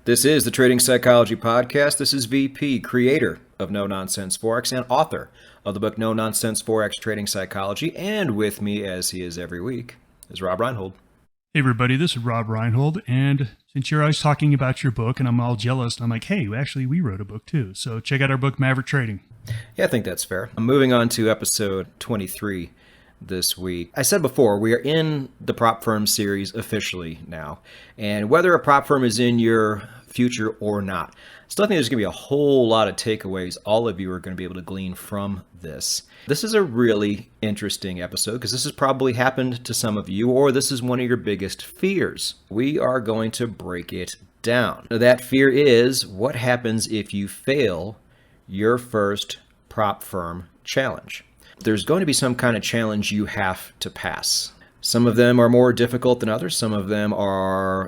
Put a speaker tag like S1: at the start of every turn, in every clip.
S1: This is the Trading Psychology Podcast. This is VP, creator of No Nonsense Forex and author of the book No Nonsense Forex Trading Psychology. And with me, as he is every week, is Rob Reinhold.
S2: Hey everybody, this is Rob Reinhold, and since you're always talking about your book and I'm all jealous, I'm like, hey, actually we wrote a book too, so check out our book, Maverick Trading.
S1: Yeah, I think that's fair. I'm moving on to episode 23 this week. I said before, we are in the prop firm series officially now, and whether a prop firm is in your future or not, I still think there's going to be a whole lot of takeaways all of you are going to be able to glean from this. This is a really interesting episode because this has probably happened to some of you, or this is one of your biggest fears. We are going to break it down. That fear is what happens if you fail your first prop firm challenge. There's going to be some kind of challenge you have to pass. Some of them are more difficult than others. Some of them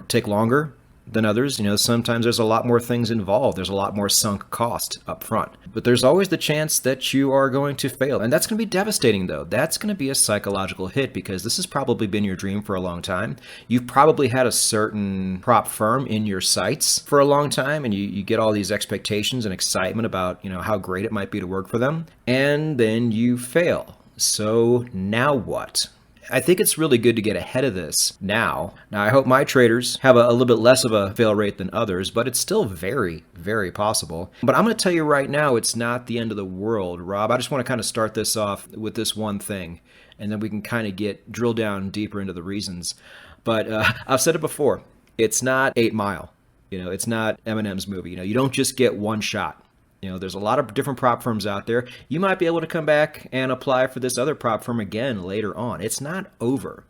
S1: take longer than others. Sometimes there's a lot more things involved. There's a lot more sunk cost up front. But there's always the chance that you are going to fail. And that's going to be devastating, though. That's going to be a psychological hit because this has probably been your dream for a long time. You've probably had a certain prop firm in your sights for a long time, and you get all these expectations and excitement about, how great it might be to work for them. And then you fail. So now what? I think it's really good to get ahead of this now. Now, I hope my traders have a little bit less of a fail rate than others, but it's still very, very possible. But I'm going to tell you right now, it's not the end of the world, Rob. I just want to kind of start this off with this one thing, and then we can kind of drill down deeper into the reasons. But I've said it before. It's not 8 Mile. It's not Eminem's movie. You don't just get one shot. There's a lot of different prop firms out there. You might be able to come back and apply for this other prop firm again later on. It's not over.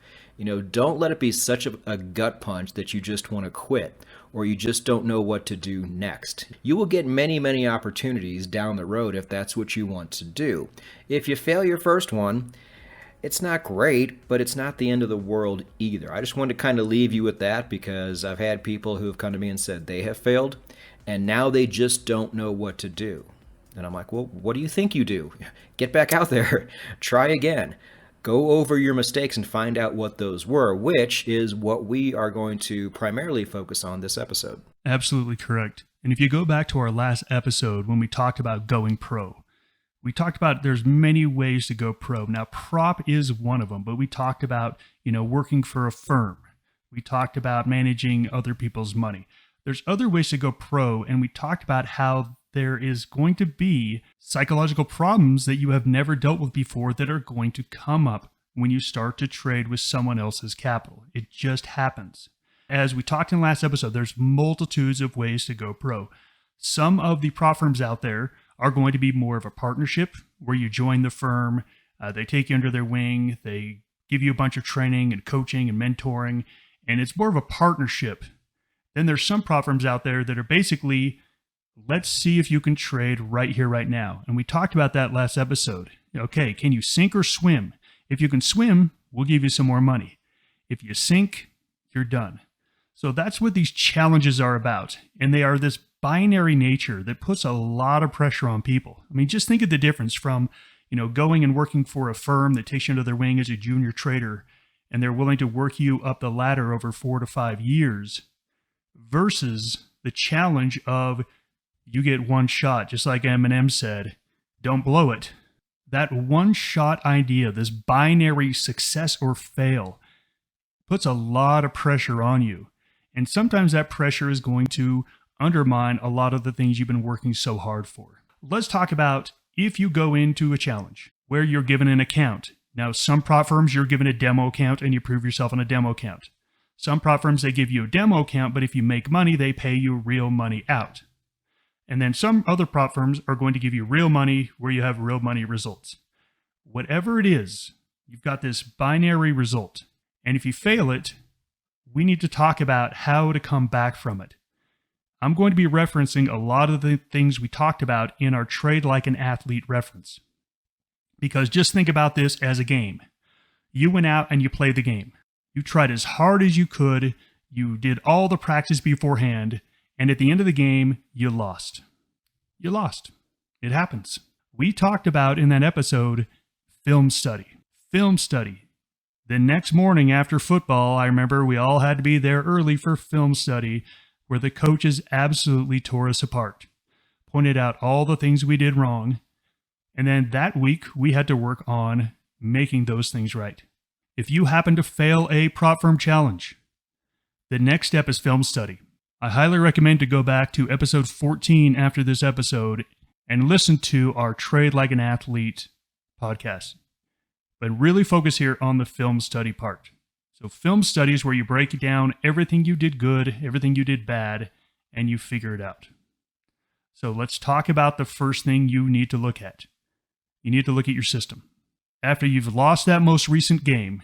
S1: Don't let it be such a gut punch that you just want to quit or you just don't know what to do next. You will get many, many opportunities down the road if that's what you want to do. If you fail your first one, it's not great, but it's not the end of the world either. I just wanted to kind of leave you with that because I've had people who have come to me and said they have failed. And now they just don't know what to do. And I'm like, well, what do you think you do? Get back out there. Try again. Go over your mistakes and find out what those were, which is what we are going to primarily focus on this episode.
S2: Absolutely correct. And if you go back to our last episode when we talked about going pro, we talked about there's many ways to go pro. Now, prop is one of them, but we talked about, working for a firm. We talked about managing other people's money. There's other ways to go pro, and we talked about how there is going to be psychological problems that you have never dealt with before that are going to come up when you start to trade with someone else's capital. It just happens. As we talked in the last episode, there's multitudes of ways to go pro. Some of the prop firms out there are going to be more of a partnership where you join the firm, they take you under their wing, they give you a bunch of training and coaching and mentoring, and it's more of a partnership. Then there's some prop firms out there that are basically, let's see if you can trade right here, right now. And we talked about that last episode. Okay, can you sink or swim? If you can swim, we'll give you some more money. If you sink, you're done. So that's what these challenges are about. And they are this binary nature that puts a lot of pressure on people. I mean, just think of the difference from, going and working for a firm that takes you under their wing as a junior trader, and they're willing to work you up the ladder over 4 to 5 years, versus the challenge of you get one shot, just like Eminem said, don't blow it. That one shot idea, this binary success or fail, puts a lot of pressure on you. And sometimes that pressure is going to undermine a lot of the things you've been working so hard for. Let's talk about if you go into a challenge where you're given an account. Now, some prop firms, you're given a demo account and you prove yourself on a demo account. Some prop firms, they give you a demo account, but if you make money, they pay you real money out. And then some other prop firms are going to give you real money where you have real money results. Whatever it is, you've got this binary result. And if you fail it, we need to talk about how to come back from it. I'm going to be referencing a lot of the things we talked about in our Trade Like an Athlete reference. Because just think about this as a game. You went out and you played the game. You tried as hard as you could, you did all the practice beforehand, and at the end of the game, you lost. You lost. It happens. We talked about in that episode, film study. Film study. The next morning after football, I remember we all had to be there early for film study. where the coaches absolutely tore us apart, pointed out all the things we did wrong, and then that week we had to work on making those things right. If you happen to fail a prop firm challenge, the next step is film study. I highly recommend to go back to episode 14 after this episode and listen to our Trade Like an Athlete podcast. But really focus here on the film study part. So film study is where you break down everything you did good, everything you did bad, and you figure it out. So let's talk about the first thing you need to look at. You need to look at your system. After you've lost that most recent game,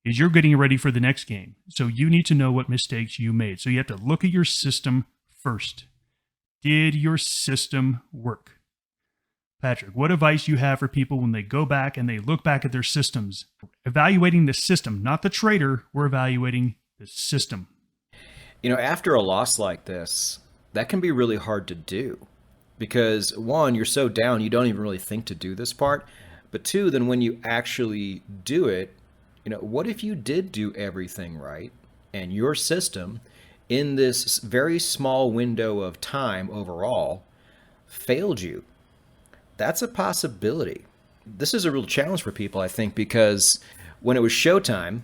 S2: is you're getting ready for the next game. So you need to know what mistakes you made. So you have to look at your system first. Did your system work? Patrick, what advice you have for people when they go back and they look back at their systems? Evaluating the system, not the trader. We're evaluating the system.
S1: After a loss like this, that can be really hard to do because one, you're so down, you don't even really think to do this part. But two, then when you actually do it, what if you did do everything right and your system in this very small window of time overall failed you? That's a possibility. This is a real challenge for people, I think, because when it was showtime,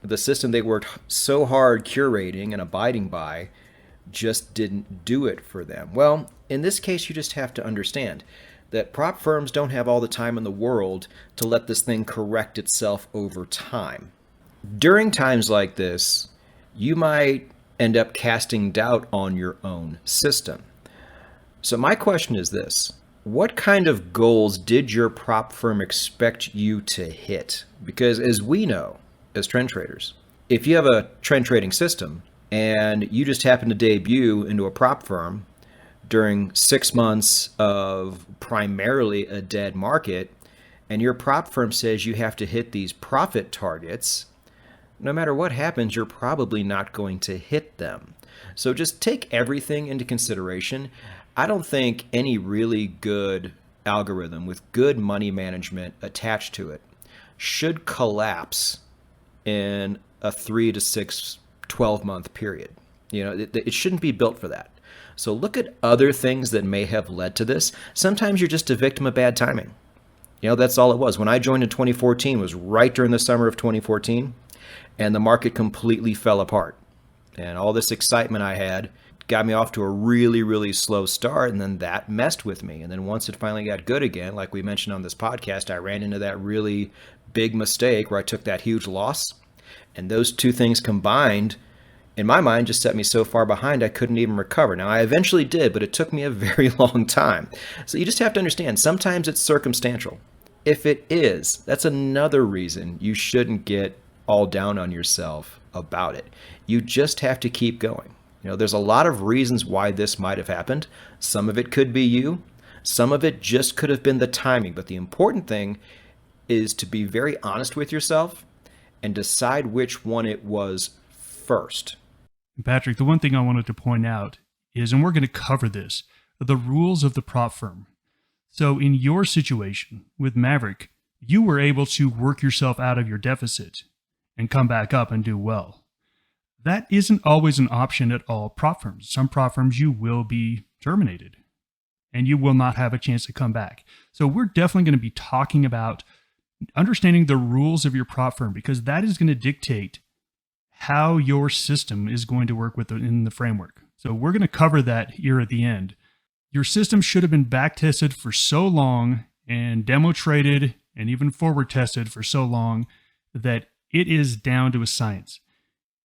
S1: the system they worked so hard curating and abiding by just didn't do it for them. Well, in this case, you just have to understand that prop firms don't have all the time in the world to let this thing correct itself over time. During times like this, you might end up casting doubt on your own system. So my question is this: what kind of goals did your prop firm expect you to hit? Because as we know, as trend traders, if you have a trend trading system and you just happen to debut into a prop firm during 6 months of primarily a dead market, and your prop firm says you have to hit these profit targets, no matter what happens, you're probably not going to hit them. So just take everything into consideration. I don't think any really good algorithm with good money management attached to it should collapse in a 3 to 6, 12-month period. It shouldn't be built for that. So look at other things that may have led to this. Sometimes you're just a victim of bad timing. That's all it was. When I joined in 2014, it was right during the summer of 2014, and the market completely fell apart. And all this excitement I had got me off to a really, really slow start, and then that messed with me. And then once it finally got good again, like we mentioned on this podcast, I ran into that really big mistake where I took that huge loss. And those two things combined, in my mind, just set me so far behind I couldn't even recover. Now, I eventually did, but it took me a very long time. So you just have to understand, sometimes it's circumstantial. If it is, that's another reason you shouldn't get all down on yourself about it. You just have to keep going. There's a lot of reasons why this might have happened. Some of it could be you. Some of it just could have been the timing. But the important thing is to be very honest with yourself and decide which one it was first.
S2: Patrick, the one thing I wanted to point out is, and we're going to cover this, the rules of the prop firm. So in your situation with Maverick, you were able to work yourself out of your deficit and come back up and do well. That isn't always an option at all prop firms. Some prop firms you will be terminated and you will not have a chance to come back. So we're definitely going to be talking about understanding the rules of your prop firm, because that is going to dictate how your system is going to work in the framework. So we're going to cover that here at the end. Your system should have been back tested for so long and demo traded and even forward tested for so long that it is down to a science.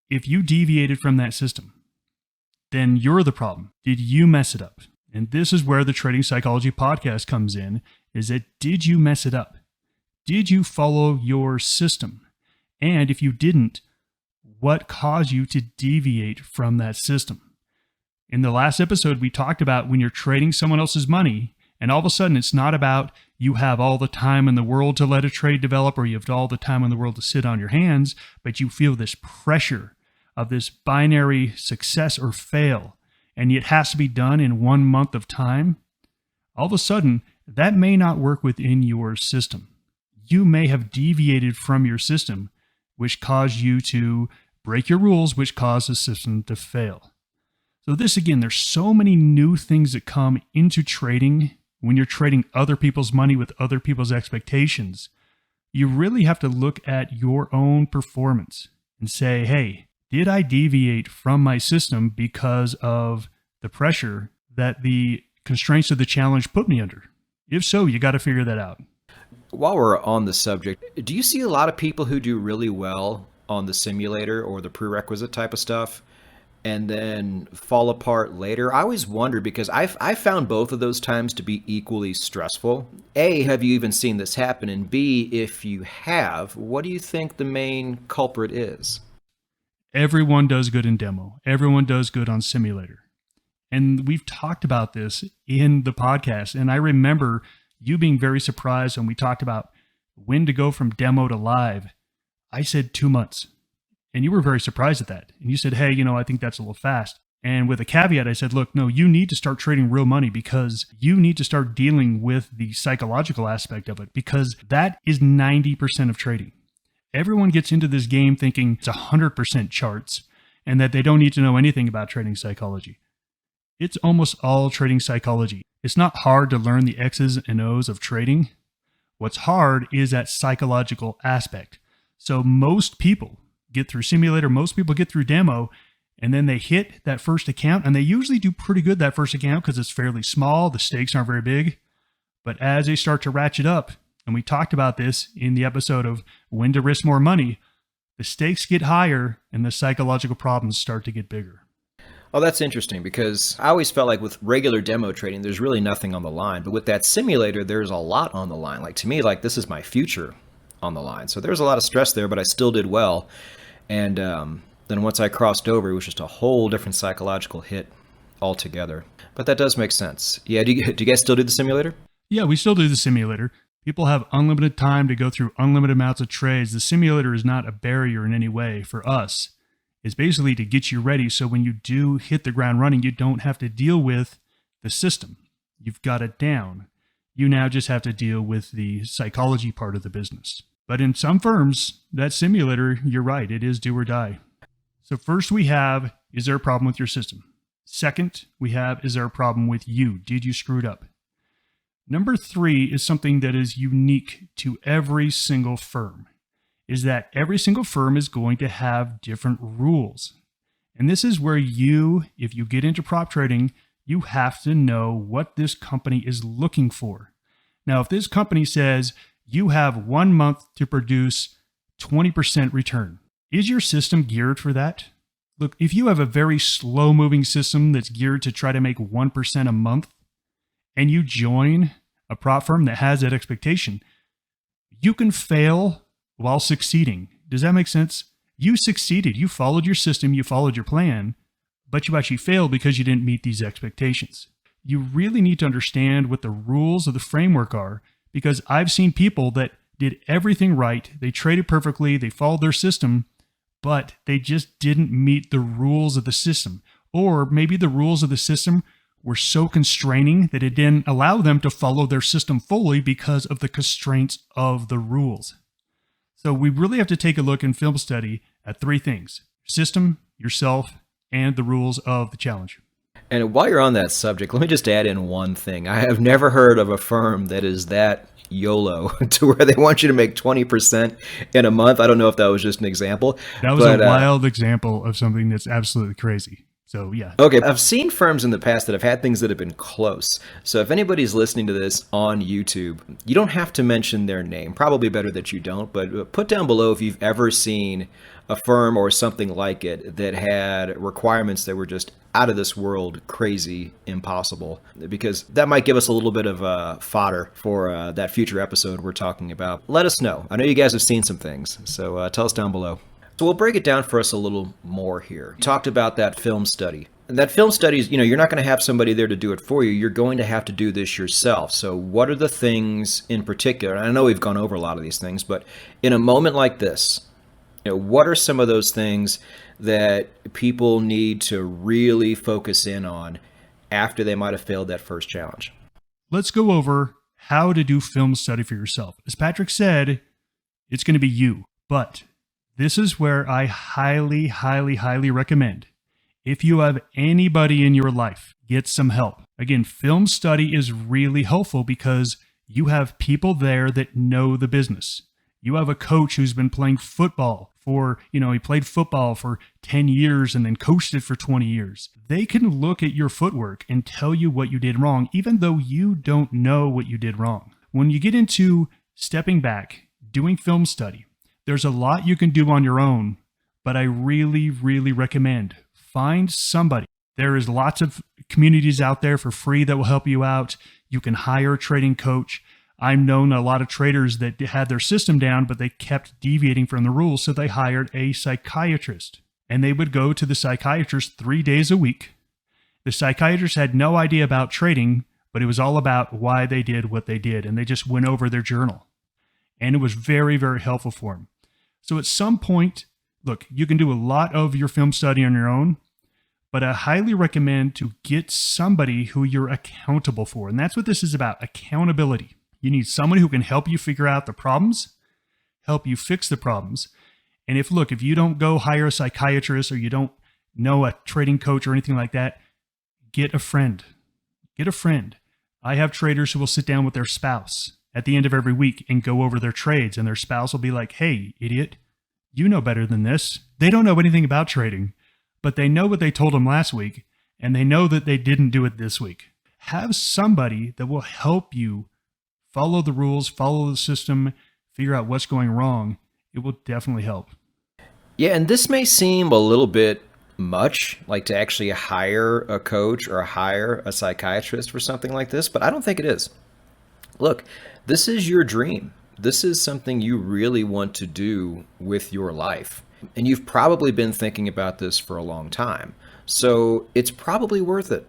S2: If you deviated from that system, then you're the problem. Did you mess it up? And this is where the Trading Psychology podcast comes in, is that did you mess it up? Did you follow your system? And if you didn't, what caused you to deviate from that system? In the last episode, we talked about when you're trading someone else's money, and all of a sudden it's not about you have all the time in the world to let a trade develop or you have all the time in the world to sit on your hands, but you feel this pressure of this binary success or fail, and it has to be done in 1 month of time. All of a sudden, that may not work within your system. You may have deviated from your system, which caused you to break your rules, which caused the system to fail. So this, again, there's so many new things that come into trading when you're trading other people's money with other people's expectations. You really have to look at your own performance and say, hey, did I deviate from my system because of the pressure that the constraints of the challenge put me under? If so, you got to figure that out.
S1: While we're on the subject, do you see a lot of people who do really well on the simulator or the prerequisite type of stuff and then fall apart later? I always wonder because I found both of those times to be equally stressful. A, have you even seen this happen? And B, if you have, what do you think the main culprit is?
S2: Everyone does good in demo. Everyone does good on simulator. And we've talked about this in the podcast. And I remember you being very surprised when we talked about when to go from demo to live. I said 2 months. And you were very surprised at that. And you said, hey, I think that's a little fast. And with a caveat, I said, look, no, you need to start trading real money because you need to start dealing with the psychological aspect of it, because that is 90% of trading. Everyone gets into this game thinking it's 100% charts and that they don't need to know anything about trading psychology. It's almost all trading psychology. It's not hard to learn the X's and O's of trading. What's hard is that psychological aspect. So most people get through simulator, most people get through demo, and then they hit that first account, and they usually do pretty good that first account because it's fairly small, the stakes aren't very big. But as they start to ratchet up, and we talked about this in the episode of when to risk more money, the stakes get higher and the psychological problems start to get bigger.
S1: Oh, that's interesting because I always felt like with regular demo trading, there's really nothing on the line. But with that simulator, there's a lot on the line. Like to me, like this is my future on the line. So there's a lot of stress there, but I still did well. And then once I crossed over, it was just a whole different psychological hit altogether. But that does make sense. Yeah, do you guys still do the simulator?
S2: Yeah, we still do the simulator. People have unlimited time to go through unlimited amounts of trades. The simulator is not a barrier in any way for us. It's basically to get you ready so when you do hit the ground running, you don't have to deal with the system. You've got it down. You now just have to deal with the psychology part of the business. But in some firms, that simulator, you're right, it is do or die. So first we have, is there a problem with your system? Second, we have, is there a problem with you? Did you screw it up? Number 3 is something that is unique to every single firm, is that every single firm is going to have different rules. And this is where you, if you get into prop trading, you have to know what this company is looking for. Now, if this company says you have 1 month to produce 20% return, is your system geared for that? Look, if you have a very slow moving system that's geared to try to make 1% a month, and you join a prop firm that has that expectation, you can fail while succeeding. Does that make sense? You succeeded. You followed your system. You followed your plan, but you actually failed because you didn't meet these expectations. You really need to understand what the rules of the framework are, because I've seen people that did everything right. They traded perfectly. They followed their system, but they just didn't meet the rules of the system. Or maybe the rules of the system were so constraining that it didn't allow them to follow their system fully because of the constraints of the rules. So we really have to take a look in film study at 3 things: system, yourself, and the rules of the challenge.
S1: And while you're on that subject, let me just add in one thing. I have never heard of a firm that is that YOLO to where they want you to make 20% in a month. I don't know if that was just an example.
S2: That was a wild example of something that's absolutely crazy. So, yeah.
S1: Okay, I've seen firms in the past that have had things that have been close. So if anybody's listening to this on YouTube, you don't have to mention their name. Probably better that you don't, but put down below if you've ever seen a firm or something like it that had requirements that were just out of this world, crazy, impossible, because that might give us a little bit of fodder for that future episode we're talking about. Let us know. I know you guys have seen some things, so tell us down below. So we'll break it down for us a little more here. Talked about that film study. And that film study is, you're not going to have somebody there to do it for you. You're going to have to do this yourself. So what are the things in particular? And I know we've gone over a lot of these things, but in a moment like this, what are some of those things that people need to really focus in on after they might have failed that first challenge?
S2: Let's go over how to do film study for yourself. As Patrick said, it's going to be you, but this is where I highly, highly, highly recommend, If you have anybody in your life, get some help. Again, film study is really helpful because you have people there that know the business. You have a coach who's been playing football for, he played football for 10 years and then coached it for 20 years. They can look at your footwork and tell you what you did wrong, even though you don't know what you did wrong. When you get into stepping back, doing film study, there's a lot you can do on your own, but I really, really recommend find somebody. There is lots of communities out there for free that will help you out. You can hire a trading coach. I've known a lot of traders that had their system down, but they kept deviating from the rules, so they hired a psychiatrist. And they would go to the psychiatrist 3 days a week. The psychiatrist had no idea about trading, but it was all about why they did what they did, and they just went over their journal. And it was very, very helpful for them. So at some point, look, you can do a lot of your film study on your own, but I highly recommend to get somebody who you're accountable for. And that's what this is about, accountability. You need someone who can help you figure out the problems, help you fix the problems. And if you don't go hire a psychiatrist or you don't know a trading coach or anything like that, get a friend. Get a friend. I have traders who will sit down with their spouse at the end of every week and go over their trades, and their spouse will be like, "Hey, idiot, you know better than this." They don't know anything about trading, but they know what they told them last week, and they know that they didn't do it this week. Have somebody that will help you follow the rules, follow the system, figure out what's going wrong. It will definitely help.
S1: Yeah, and this may seem a little bit much, like to actually hire a coach or hire a psychiatrist for something like this, but I don't think it is. Look, this is your dream. This is something you really want to do with your life. And you've probably been thinking about this for a long time. So it's probably worth it.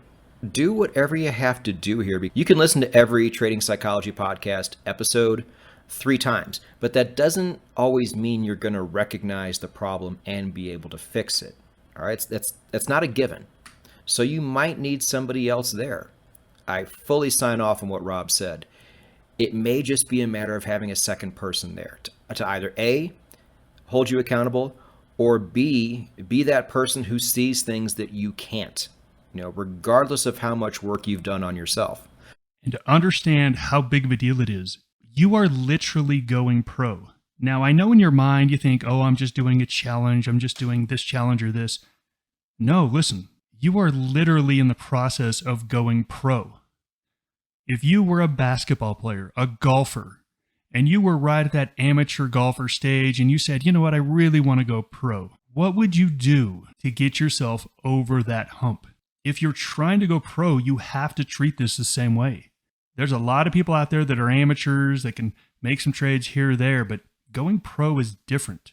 S1: Do whatever you have to do here. You can listen to every Trading Psychology podcast episode 3 times, but that doesn't always mean you're going to recognize the problem and be able to fix it. All right, that's not a given. So you might need somebody else there. I fully sign off on what Rob said. It may just be a matter of having a second person there to either A, hold you accountable, or B, be that person who sees things that you can't, regardless of how much work you've done on yourself.
S2: And to understand how big of a deal it is, you are literally going pro. Now, I know in your mind you think, oh, I'm just doing a challenge. I'm just doing this challenge or this. No, listen, you are literally in the process of going pro. If you were a basketball player, a golfer, and you were right at that amateur golfer stage and you said, you know what, I really want to go pro, what would you do to get yourself over that hump? If you're trying to go pro, you have to treat this the same way. There's a lot of people out there that are amateurs that can make some trades here or there, but going pro is different.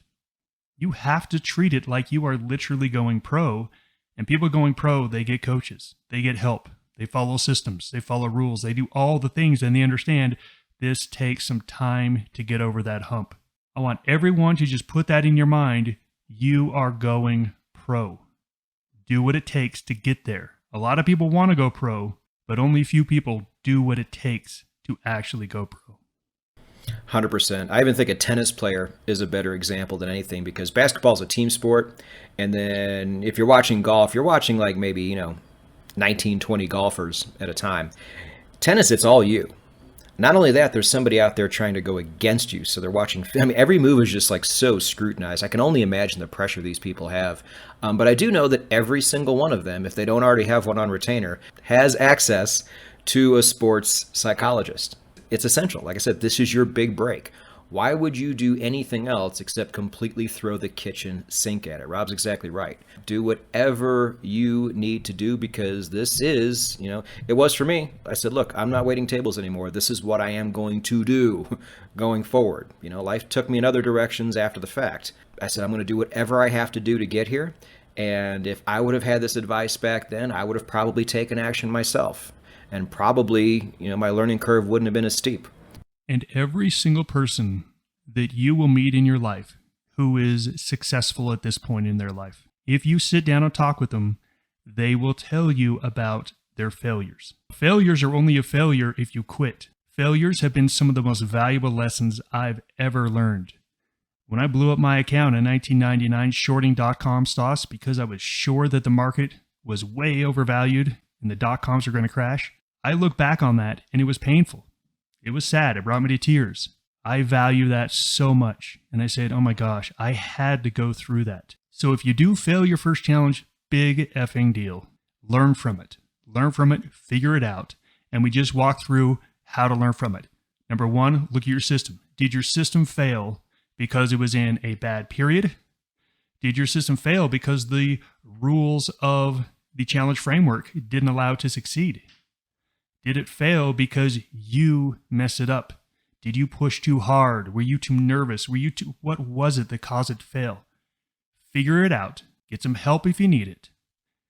S2: You have to treat it like you are literally going pro, and people going pro, they get coaches, they get help. They follow systems, they follow rules, they do all the things, and they understand this takes some time to get over that hump. I want everyone to just put that in your mind. You are going pro. Do what it takes to get there. A lot of people want to go pro, but only a few people do what it takes to actually go pro.
S1: 100%. I even think a tennis player is a better example than anything, because basketball is a team sport. And then if you're watching golf, you're watching like maybe, 19, 20 golfers at a time. Tennis, it's all you. Not only that, there's somebody out there trying to go against you. So they're watching. Every move is just like so scrutinized. I can only imagine the pressure these people have. But I do know that every single one of them, if they don't already have one on retainer, has access to a sports psychologist. It's essential. Like I said, this is your big break. Why would you do anything else except completely throw the kitchen sink at it? Rob's exactly right. Do whatever you need to do, because this is, it was for me. I said, look, I'm not waiting tables anymore. This is what I am going to do going forward. Life took me in other directions after the fact. I said, I'm going to do whatever I have to do to get here. And if I would have had this advice back then, I would have probably taken action myself. And probably, my learning curve wouldn't have been as steep.
S2: And every single person that you will meet in your life who is successful at this point in their life, if you sit down and talk with them, they will tell you about their failures. Failures are only a failure if you quit. Failures have been some of the most valuable lessons I've ever learned. When I blew up my account in 1999 shorting dot-com stocks because I was sure that the market was way overvalued and the dot-coms were going to crash, I look back on that and it was painful. It was sad. It brought me to tears. I value that so much. And I said, oh my gosh, I had to go through that. So if you do fail your first challenge, big effing deal. Learn from it. Learn from it, figure it out. And we just walk through how to learn from it. Number one, look at your system. Did your system fail because it was in a bad period? Did your system fail because the rules of the challenge framework didn't allow it to succeed? Did it fail because you messed it up? Did you push too hard? Were you too nervous? What was it that caused it to fail? Figure it out. Get some help if you need it.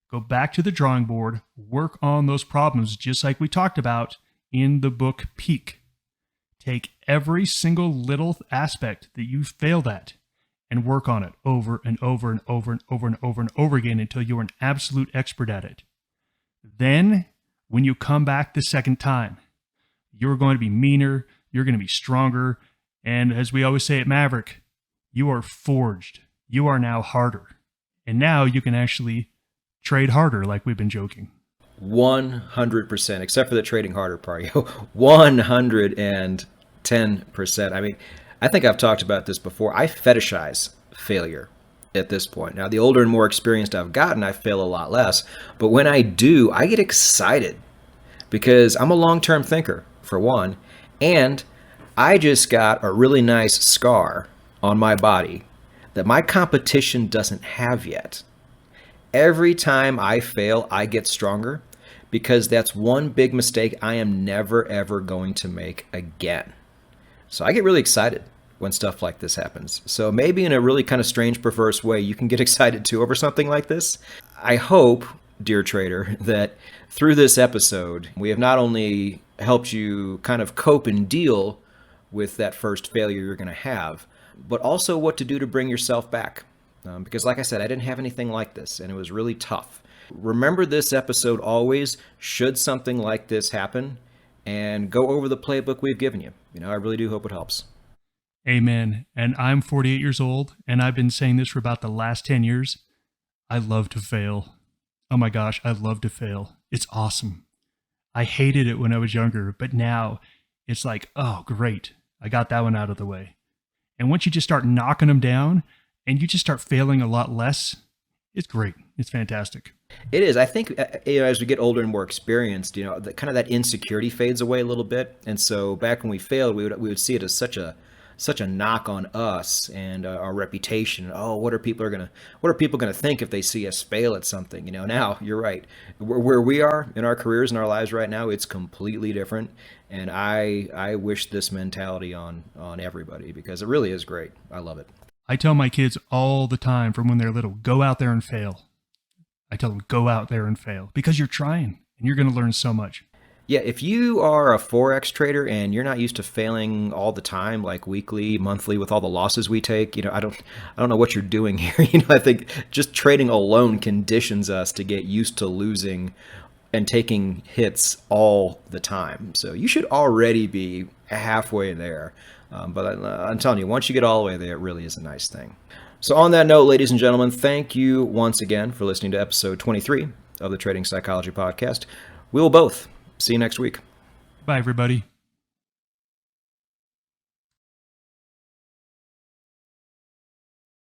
S2: Go back to the drawing board, work on those problems just like we talked about in the book Peak. Take every single little aspect that you failed at and work on it over and over and over and over and over and over again until you're an absolute expert at it. Then, when you come back the second time, you're going to be meaner, you're going to be stronger, and as we always say at Maverick, you are forged. You are now harder. And now you can actually trade harder like we've been joking.
S1: 100%, except for the trading harder part. 110%. I mean, I think I've talked about this before. I fetishize failure at this point. Now, the older and more experienced I've gotten, I fail a lot less. But when I do, I get excited because I'm a long-term thinker, for one. And I just got a really nice scar on my body that my competition doesn't have yet. Every time I fail, I get stronger because that's one big mistake I am never, ever going to make again. So I get really excited when stuff like this happens. So maybe in a really kind of strange, perverse way, you can get excited too over something like this. I hope, dear trader, that through this episode, we have not only helped you kind of cope and deal with that first failure you're going to have, but also what to do to bring yourself back. Because like I said, I didn't have anything like this, and it was really tough. Remember this episode always, should something like this happen, and go over the playbook we've given you. I really do hope it helps.
S2: Amen. And I'm 48 years old, and I've been saying this for about the last 10 years. I love to fail. Oh my gosh, I love to fail. It's awesome. I hated it when I was younger, but now it's like, oh, great. I got that one out of the way. And once you just start knocking them down and you just start failing a lot less, it's great. It's fantastic.
S1: It is. I think as we get older and more experienced, kind of that insecurity fades away a little bit. And so back when we failed, we would see it as such a knock on us and our reputation. Oh, what are people gonna think if they see us fail at something? Now you're right. Where we are in our careers and our lives right now, it's completely different. And I wish this mentality on everybody because it really is great. I love it.
S2: I tell my kids all the time from when they're little, go out there and fail. I tell them, go out there and fail because you're trying and you're going to learn so much.
S1: Yeah, if you are a Forex trader and you're not used to failing all the time, like weekly, monthly, with all the losses we take, I don't know what you're doing here. I think just trading alone conditions us to get used to losing and taking hits all the time. So you should already be halfway there. But I'm telling you, once you get all the way there, it really is a nice thing. So on that note, ladies and gentlemen, thank you once again for listening to episode 23 of the Trading Psychology Podcast. We will both see you next week.
S2: Bye, everybody.